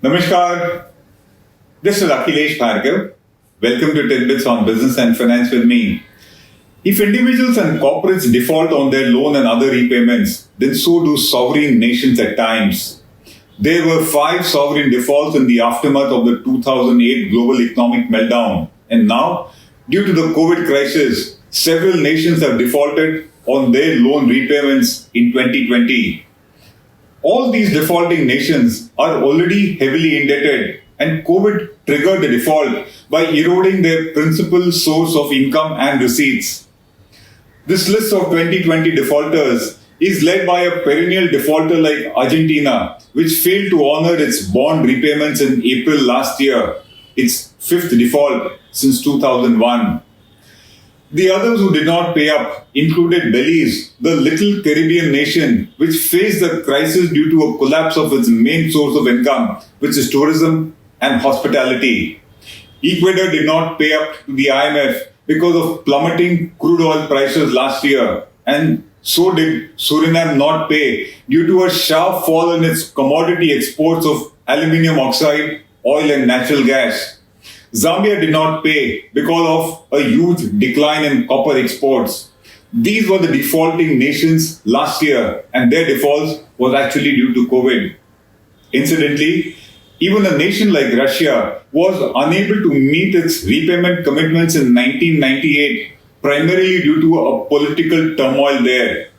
Namaskar, this is Akhilesh Bhargava. Welcome to Tit-Bits on Business and Finance with me. If individuals and corporates default on their loan and other repayments, then so do sovereign nations at times. There were 5 sovereign defaults in the aftermath of the 2008 global economic meltdown. And now, due to the COVID crisis, several nations have defaulted on their loan repayments in 2020. All these defaulting nations are already heavily indebted, and COVID triggered the default by eroding their principal source of income and receipts. This list of 2020 defaulters is led by a perennial defaulter like Argentina, which failed to honor its bond repayments in April last year, its 5th default since 2001. The others who did not pay up included Belize, the little Caribbean nation which faced the crisis due to a collapse of its main source of income, which is tourism and hospitality. Ecuador did not pay up to the IMF because of plummeting crude oil prices last year, and so did Suriname not pay due to a sharp fall in its commodity exports of aluminium oxide, oil and natural gas. Zambia did not pay because of a huge decline in copper exports. These were the defaulting nations last year, and their defaults was actually due to COVID. Incidentally, even a nation like Russia was unable to meet its repayment commitments in 1998, primarily due to a political turmoil there.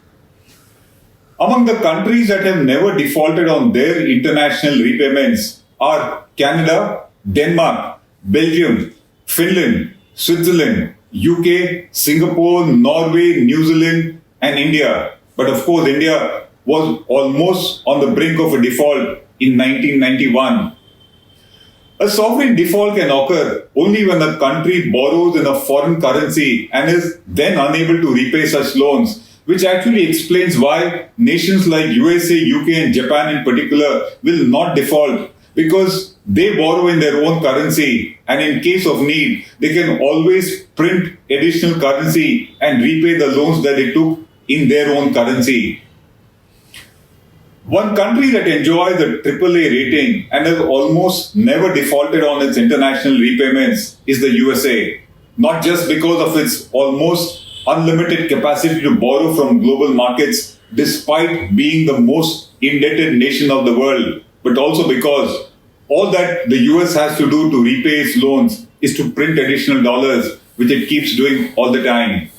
Among the countries that have never defaulted on their international repayments are Canada, Denmark, Belgium, Finland, Switzerland, UK, Singapore, Norway, New Zealand, and India. But of course, India was almost on the brink of a default in 1991. A sovereign default can occur only when a country borrows in a foreign currency and is then unable to repay such loans, which actually explains why nations like USA, UK, and Japan in particular will not default, because they borrow in their own currency, and in case of need, they can always print additional currency and repay the loans that they took in their own currency. One country that enjoys a AAA rating and has almost never defaulted on its international repayments is the USA, not just because of its almost unlimited capacity to borrow from global markets despite being the most indebted nation of the world, but also because all that the US has to do to repay its loans is to print additional dollars, which it keeps doing all the time.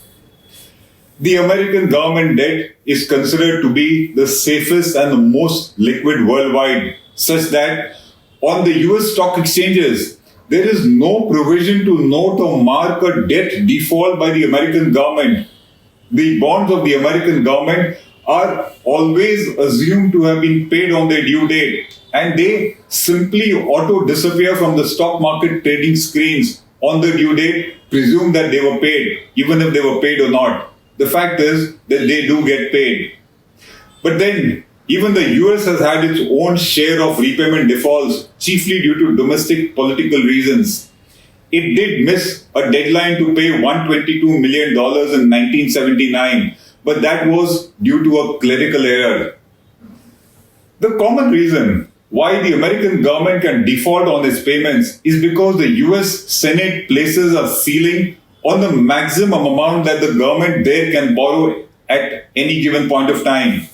The American government debt is considered to be the safest and the most liquid worldwide, such that on the US stock exchanges, there is no provision to note or mark a debt default by the American government. The bonds of the American government are always assumed to have been paid on their due date, and they simply auto-disappear from the stock market trading screens on the due date, presume that they were paid, even if they were paid or not. The fact is that they do get paid. But then, even the US has had its own share of repayment defaults, chiefly due to domestic political reasons. It did miss a deadline to pay $122 million in 1979, but that was due to a clerical error. The common reason why the American government can default on its payments is because the US Senate places a ceiling on the maximum amount that the government there can borrow at any given point of time.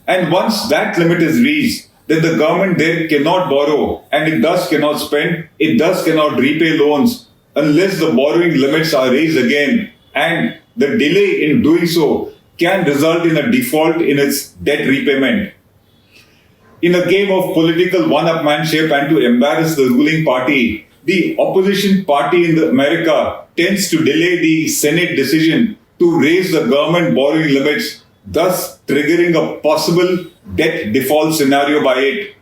And once that limit is reached, then the government there cannot borrow, and it thus cannot spend, it thus cannot repay loans unless the borrowing limits are raised again, and the delay in doing so can result in a default in its debt repayment. In a game of political one-upmanship and to embarrass the ruling party, the opposition party in America tends to delay the Senate decision to raise the government borrowing limits, thus triggering a possible debt default scenario by it.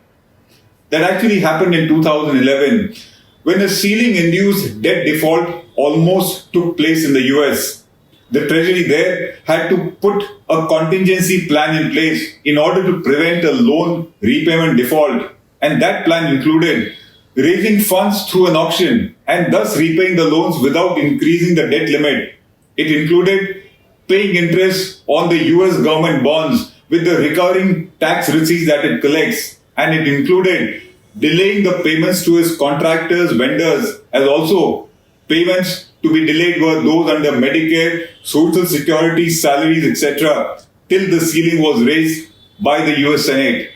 That actually happened in 2011, when a ceiling-induced debt default almost took place in the US. The Treasury there had to put a contingency plan in place in order to prevent a loan repayment default, and that plan included raising funds through an auction and thus repaying the loans without increasing the debt limit. It included paying interest on the US government bonds with the recurring tax receipts that it collects, and it included delaying the payments to his contractors, vendors, as also payments to be delayed were those under Medicare, Social Security, salaries, etc., till the ceiling was raised by the US Senate.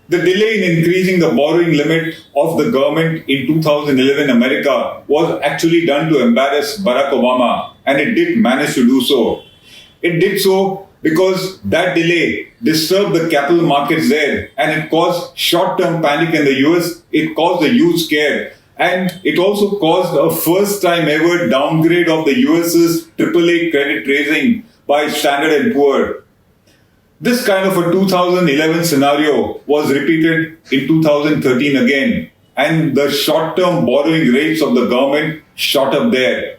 The delay in increasing the borrowing limit of the government in 2011 America was actually done to embarrass Barack Obama, and it did manage to do so. It did so because that delay disturbed the capital markets there, and it caused short-term panic in the US, it caused a huge scare, and it also caused a first-time ever downgrade of the US's AAA credit rating by Standard & Poor's. This kind of a 2011 scenario was repeated in 2013 again, and the short-term borrowing rates of the government shot up there.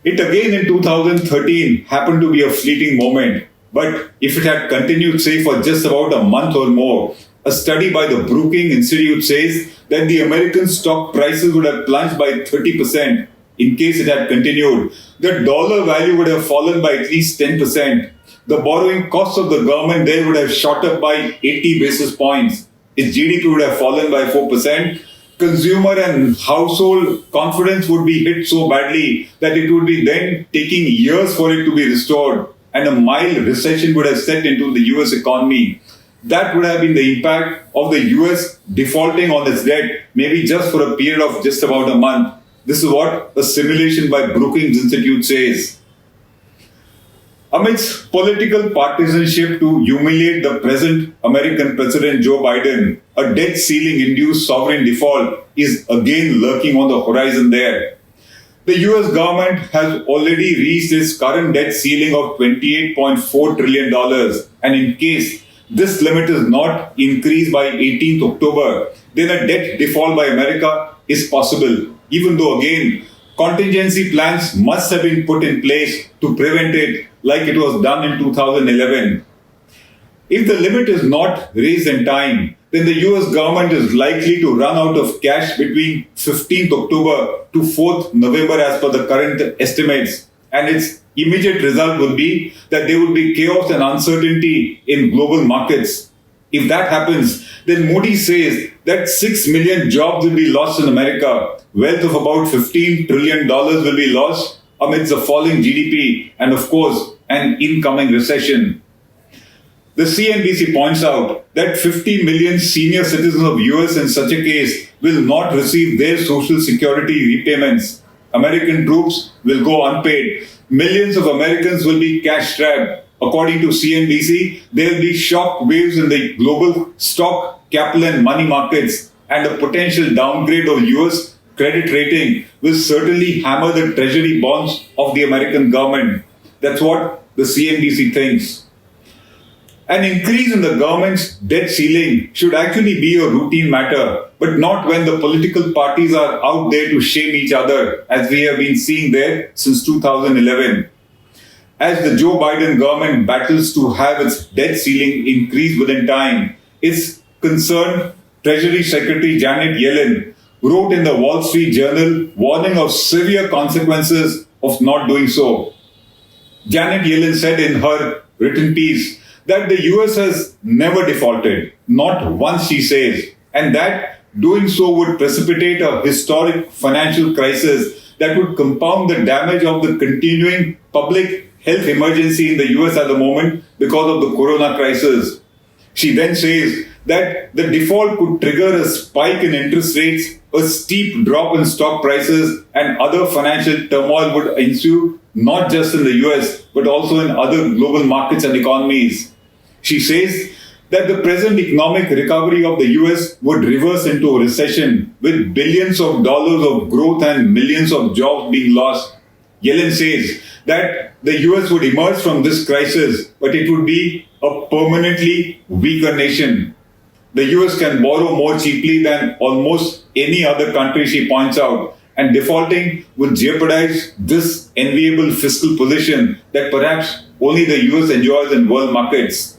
It again in 2013 happened to be a fleeting moment, but if it had continued, say, for just about a month or more, a study by the Brookings Institute says that the American stock prices would have plunged by 30% in case it had continued. The dollar value would have fallen by at least 10%. The borrowing cost of the government there would have shot up by 80 basis points. Its GDP would have fallen by 4%. Consumer and household confidence would be hit so badly that it would be then taking years for it to be restored, and a mild recession would have set into the US economy. That would have been the impact of the US defaulting on its debt, maybe just for a period of just about a month. This is what a simulation by Brookings Institute says. Amidst political partisanship to humiliate the present American President Joe Biden, a debt ceiling-induced sovereign default is again lurking on the horizon there. The US government has already reached its current debt ceiling of $28.4 trillion, and in case this limit is not increased by 18th October, then a debt default by America is possible, even though again, contingency plans must have been put in place to prevent it, like it was done in 2011. If the limit is not raised in time, then the US government is likely to run out of cash between 15th October to 4th November as per the current estimates. And its immediate result would be that there would be chaos and uncertainty in global markets. If that happens, then Modi says that 6 million jobs will be lost in America, wealth of about $15 trillion will be lost amidst a falling GDP, and of course, an incoming recession. The CNBC points out that 50 million senior citizens of US in such a case will not receive their social security repayments. American troops will go unpaid. Millions of Americans will be cash-strapped. According to CNBC, there will be shock waves in the global stock, capital and money markets, and a potential downgrade of US credit rating will certainly hammer the treasury bonds of the American government. That's what the CNBC thinks. An increase in the government's debt ceiling should actually be a routine matter, but not when the political parties are out there to shame each other, as we have been seeing there since 2011. As the Joe Biden government battles to have its debt ceiling increased within time, its concerned Treasury Secretary Janet Yellen wrote in the Wall Street Journal warning of severe consequences of not doing so. Janet Yellen said in her written piece that the US has never defaulted, not once, she says, and that doing so would precipitate a historic financial crisis that would compound the damage of the continuing public health emergency in the US at the moment because of the corona crisis. She then says that the default could trigger a spike in interest rates, a steep drop in stock prices, and other financial turmoil would ensue not just in the US, but also in other global markets and economies. She says that the present economic recovery of the US would reverse into a recession with billions of dollars of growth and millions of jobs being lost. Yellen says that the US would emerge from this crisis, but it would be a permanently weaker nation. The US can borrow more cheaply than almost any other country, she points out, and defaulting would jeopardize this enviable fiscal position that perhaps only the US enjoys in world markets.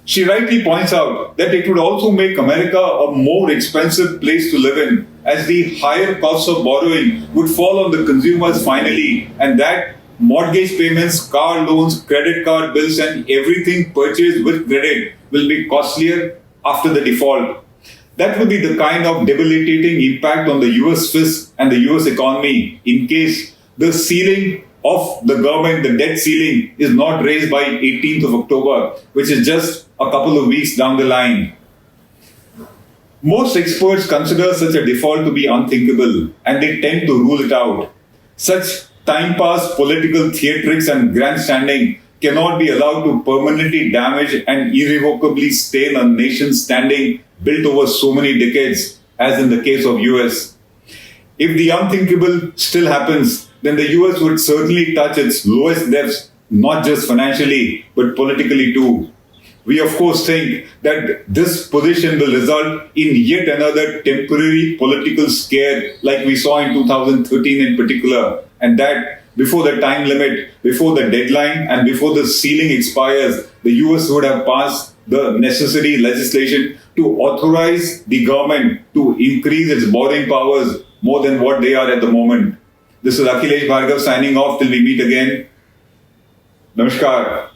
She rightly points out that it would also make America a more expensive place to live in, as the higher cost of borrowing would fall on the consumers finally, and that mortgage payments, car loans, credit card bills, and everything purchased with credit will be costlier after the default. That would be the kind of debilitating impact on the US fisc and the US economy in case the ceiling of the government, the debt ceiling, is not raised by 18th of October, which is just a couple of weeks down the line. Most experts consider such a default to be unthinkable, and they tend to rule it out. Such time-pass political theatrics and grandstanding cannot be allowed to permanently damage and irrevocably stain a nation's standing built over so many decades, as in the case of US. If the unthinkable still happens, then the US would certainly touch its lowest depths, not just financially, but politically too. We of course think that this position will result in yet another temporary political scare like we saw in 2013 in particular, and that before the time limit, before the deadline, and before the ceiling expires, the US would have passed the necessary legislation to authorize the government to increase its borrowing powers more than what they are at the moment. This is Akhilesh Bhargava signing off till we meet again. Namaskar.